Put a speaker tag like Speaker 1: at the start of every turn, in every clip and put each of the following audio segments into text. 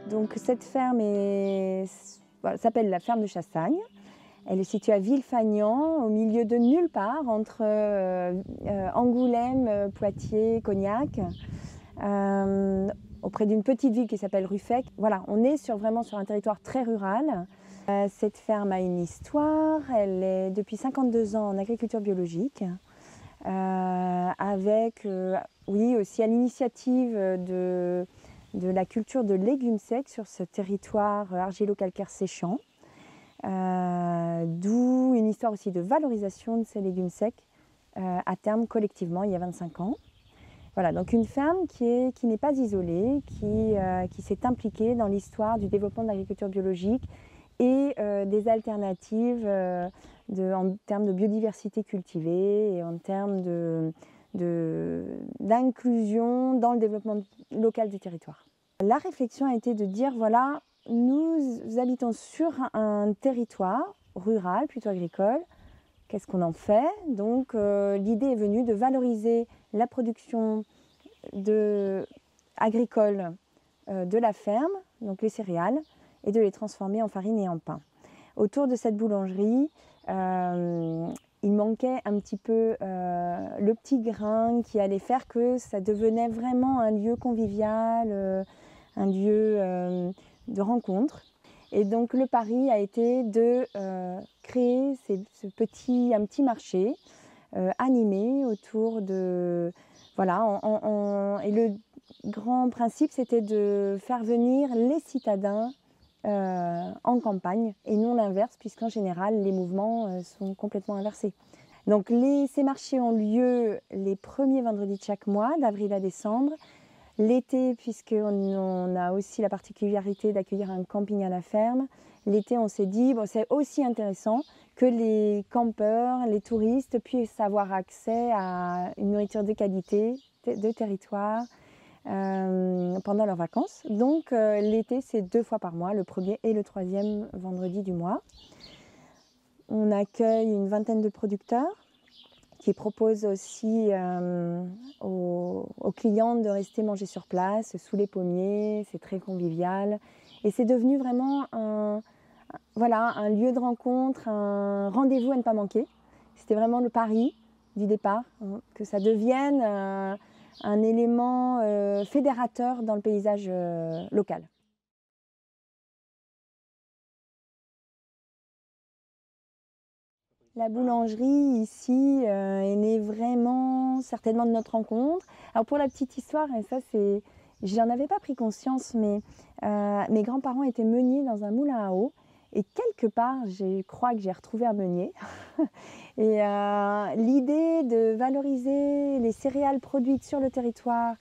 Speaker 1: Donc cette ferme s'appelle la ferme de Chassagne. Elle est située à Villefagnan, au milieu de nulle part, entre Angoulême, Poitiers, Cognac, auprès d'une petite ville qui s'appelle Ruffec. Voilà, on est vraiment sur un territoire très rural. Cette ferme a une histoire, elle est depuis 52 ans en agriculture biologique, avec, oui, aussi à l'initiative de la culture de légumes secs sur ce territoire argilo-calcaire séchant. D'où une histoire aussi de valorisation de ces légumes secs à terme collectivement il y a 25 ans. Voilà, donc une ferme qui n'est pas isolée, qui s'est impliquée dans l'histoire du développement de l'agriculture biologique et des alternatives en termes de biodiversité cultivée et en termes d'inclusion dans le développement local du territoire. La réflexion a été de dire, voilà, nous habitons sur un territoire rural, plutôt agricole. Qu'est-ce qu'on en fait? Donc l'idée est venue de valoriser la production agricole de la ferme, donc les céréales, et de les transformer en farine et en pain. Autour de cette boulangerie, il manquait un petit peu le petit grain qui allait faire que ça devenait vraiment un lieu convivial, un lieu de rencontre. Et donc le pari a été de créer un petit marché animé autour de... Voilà, et le grand principe, c'était de faire venir les citadins en campagne et non l'inverse, puisqu'en général, les mouvements sont complètement inversés. Donc ces marchés ont lieu les premiers vendredis de chaque mois, d'avril à décembre. L'été, puisqu'on a aussi la particularité d'accueillir un camping à la ferme, l'été on s'est dit, bon, c'est aussi intéressant que les campeurs, les touristes puissent avoir accès à une nourriture de qualité, de territoire, pendant leurs vacances. Donc l'été, c'est 2 fois par mois, le premier et le troisième vendredi du mois. On accueille une vingtaine de producteurs qui proposent aussi aux clients de rester manger sur place, sous les pommiers. C'est très convivial. Et c'est devenu vraiment un lieu de rencontre, un rendez-vous à ne pas manquer. C'était vraiment le pari du départ, hein, que ça devienne un élément fédérateur dans le paysage local. La boulangerie ici est née vraiment certainement de notre rencontre. Alors pour la petite histoire, et ça c'est, j'en avais pas pris conscience, mais mes grands-parents étaient meuniers dans un moulin à eau. Et quelque part, je crois que j'ai retrouvé un meunier. Et l'idée de valoriser les céréales produites sur le territoire,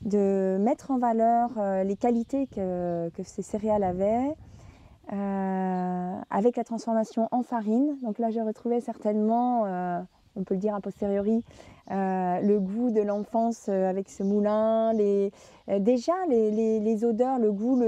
Speaker 1: de mettre en valeur les qualités que ces céréales avaient, avec la transformation en farine. Donc là, j'ai retrouvé certainement, on peut le dire a posteriori, le goût de l'enfance avec ce moulin, déjà les odeurs, le goût,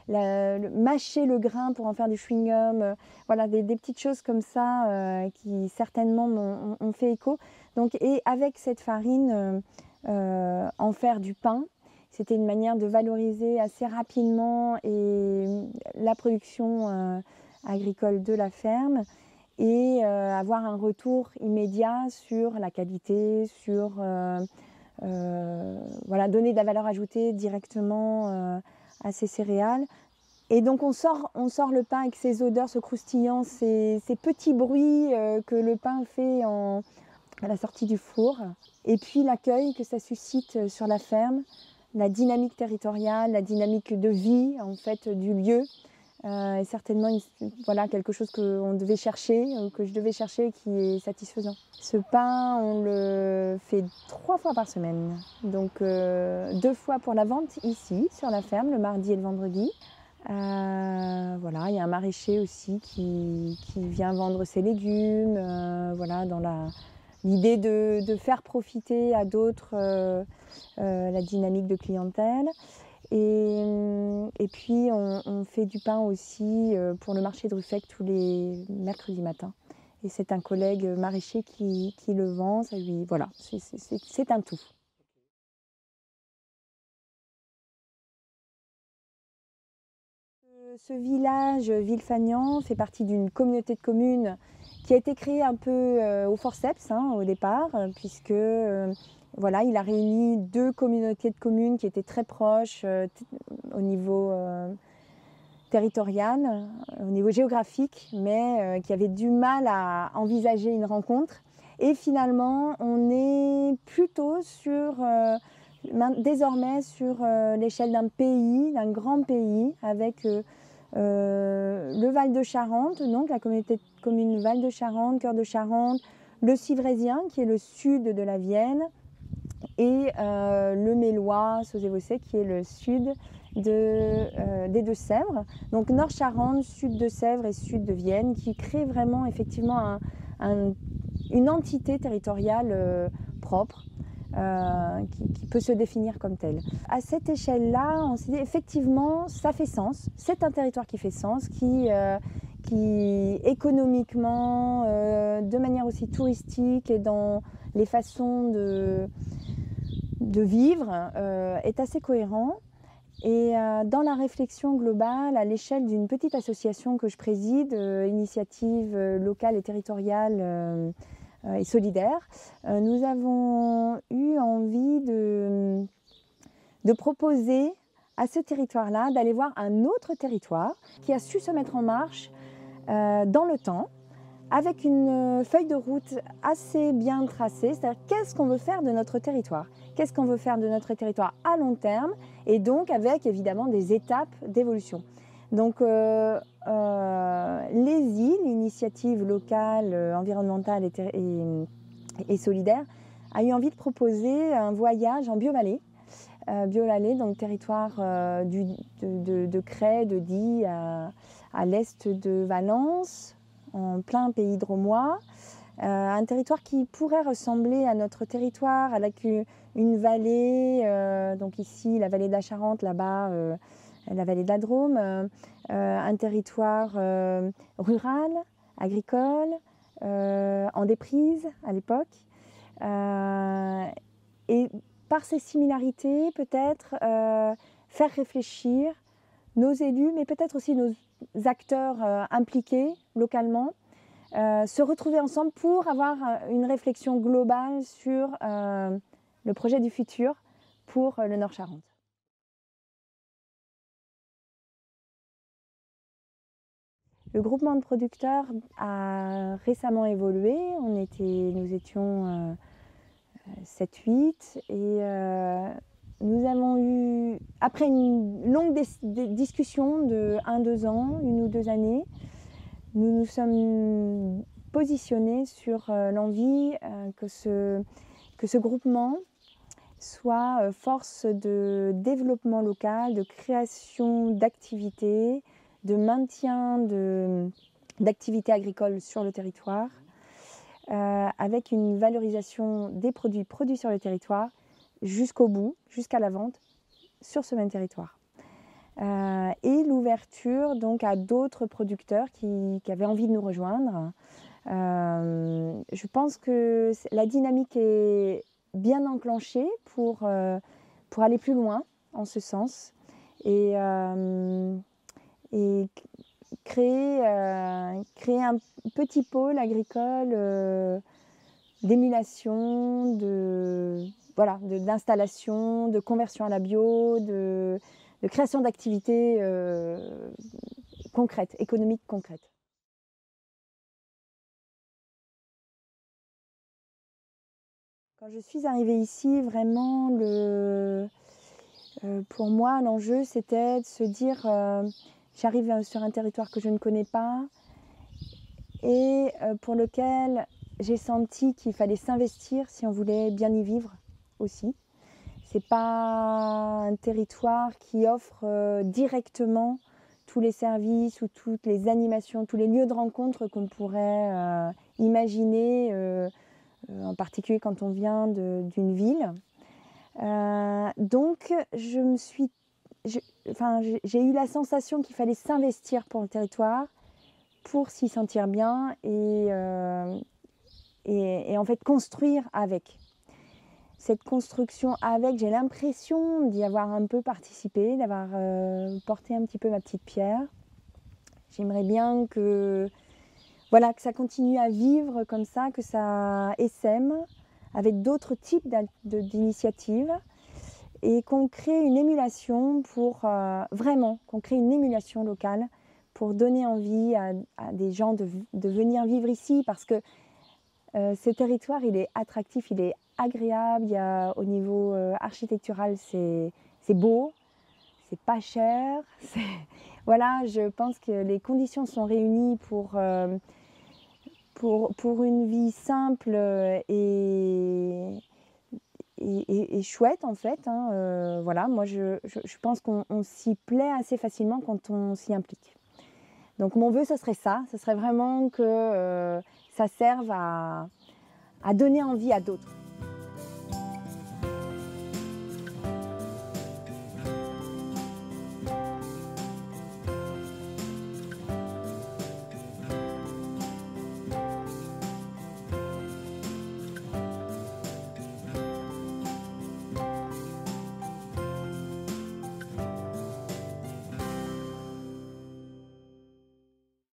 Speaker 1: mâcher le grain pour en faire du chewing-gum, voilà, des petites choses comme ça qui certainement m'ont fait écho. Donc, et avec cette farine, en faire du pain. C'était une manière de valoriser assez rapidement la production agricole de la ferme et avoir un retour immédiat sur la qualité, sur donner de la valeur ajoutée directement à ces céréales. Et donc on sort le pain avec ces odeurs, ce croustillant, ces petits bruits que le pain fait à la sortie du four. Et puis l'accueil que ça suscite sur la ferme, la dynamique territoriale, la dynamique de vie en fait du lieu est certainement quelque chose qu'on devait chercher, que je devais chercher, qui est satisfaisant. Ce pain, on le fait 3 fois par semaine, donc 2 fois pour la vente ici sur la ferme, le mardi et le vendredi. Il y a un maraîcher aussi qui vient vendre ses légumes, dans l'idée de faire profiter à d'autres la dynamique de clientèle. Et puis on fait du pain aussi pour le marché de Ruffec tous les mercredis matins. Et c'est un collègue maraîcher qui le vend, c'est un tout. Ce village, Villefagnan, fait partie d'une communauté de communes qui a été créée un peu au forceps au départ, puisque voilà, il a réuni deux communautés de communes qui étaient très proches au niveau territorial, au niveau géographique, mais qui avaient du mal à envisager une rencontre. Et finalement, on est plutôt désormais sur l'échelle d'un pays, d'un grand pays, avec le Val de Charente, donc la communauté de communes Val de Charente, Cœur de Charente, le Civraisien, qui est le sud de la Vienne, et le Mélois, Sauzé-Vossais, qui est le sud des Deux-Sèvres. Donc Nord-Charente, sud de Sèvres et sud de Vienne, qui crée vraiment effectivement une entité territoriale propre. Qui peut se définir comme telle. À cette échelle-là, on s'est dit effectivement, ça fait sens. C'est un territoire qui fait sens, qui économiquement, de manière aussi touristique et dans les façons de vivre, est assez cohérent. Et dans la réflexion globale, à l'échelle d'une petite association que je préside, Initiative locale et territoriale et solidaire, nous avons eu envie de proposer à ce territoire-là d'aller voir un autre territoire qui a su se mettre en marche dans le temps, avec une feuille de route assez bien tracée, c'est-à-dire qu'est-ce qu'on veut faire de notre territoire, qu'est-ce qu'on veut faire de notre territoire à long terme, et donc avec évidemment des étapes d'évolution. Donc les îles, l'initiative locale, environnementale et solidaire, a eu envie de proposer un voyage en Biovallée. Biovallée, donc territoire de Cray, de Die, à l'est de Valence, en plein pays drômois. Un territoire qui pourrait ressembler à notre territoire, avec une vallée, donc ici la vallée de la Charente, là-bas la vallée de la Drôme, un territoire rural, agricole, en déprise à l'époque. Et par ces similarités, peut-être faire réfléchir nos élus, mais peut-être aussi nos acteurs impliqués localement, se retrouver ensemble pour avoir une réflexion globale sur le projet du futur pour le Nord-Charente. Le groupement de producteurs a récemment évolué. Nous étions 7-8 et nous avons eu, après une longue discussion de 1-2 ans, 1 ou 2 années, nous nous sommes positionnés sur l'envie que ce groupement soit force de développement local, de création d'activités, de maintien d'activités agricoles sur le territoire, avec une valorisation des produits sur le territoire jusqu'au bout, jusqu'à la vente sur ce même territoire. Et l'ouverture donc à d'autres producteurs qui avaient envie de nous rejoindre. Je pense que la dynamique est bien enclenchée pour aller plus loin en ce sens et créer un petit pôle agricole d'émulation, d'installation, de conversion à la bio, de création d'activités concrètes, économiques concrètes. Quand je suis arrivée ici, vraiment, pour moi, l'enjeu, c'était de se dire j'arrive sur un territoire que je ne connais pas et pour lequel j'ai senti qu'il fallait s'investir si on voulait bien y vivre aussi. Ce n'est pas un territoire qui offre directement tous les services ou toutes les animations, tous les lieux de rencontre qu'on pourrait imaginer, en particulier quand on vient d'une ville. Donc j'ai eu la sensation qu'il fallait s'investir pour le territoire, pour s'y sentir bien et en fait construire avec. cette construction avec, j'ai l'impression d'y avoir un peu participé, d'avoir porté un petit peu ma petite pierre. J'aimerais bien que, voilà, que ça continue à vivre comme ça, que ça essaime avec d'autres types d'initiatives et qu'on crée une émulation pour vraiment, qu'on crée une émulation locale pour donner envie à des gens de venir vivre ici parce que ce territoire, il est attractif, il est agréable, il y a, au niveau architectural, c'est beau, c'est pas cher. Voilà, je pense que les conditions sont réunies pour une vie simple et chouette en fait. Hein. Voilà, moi je pense qu'on s'y plaît assez facilement quand on s'y implique. Donc mon vœu, ce serait vraiment que ça serve à donner envie à d'autres.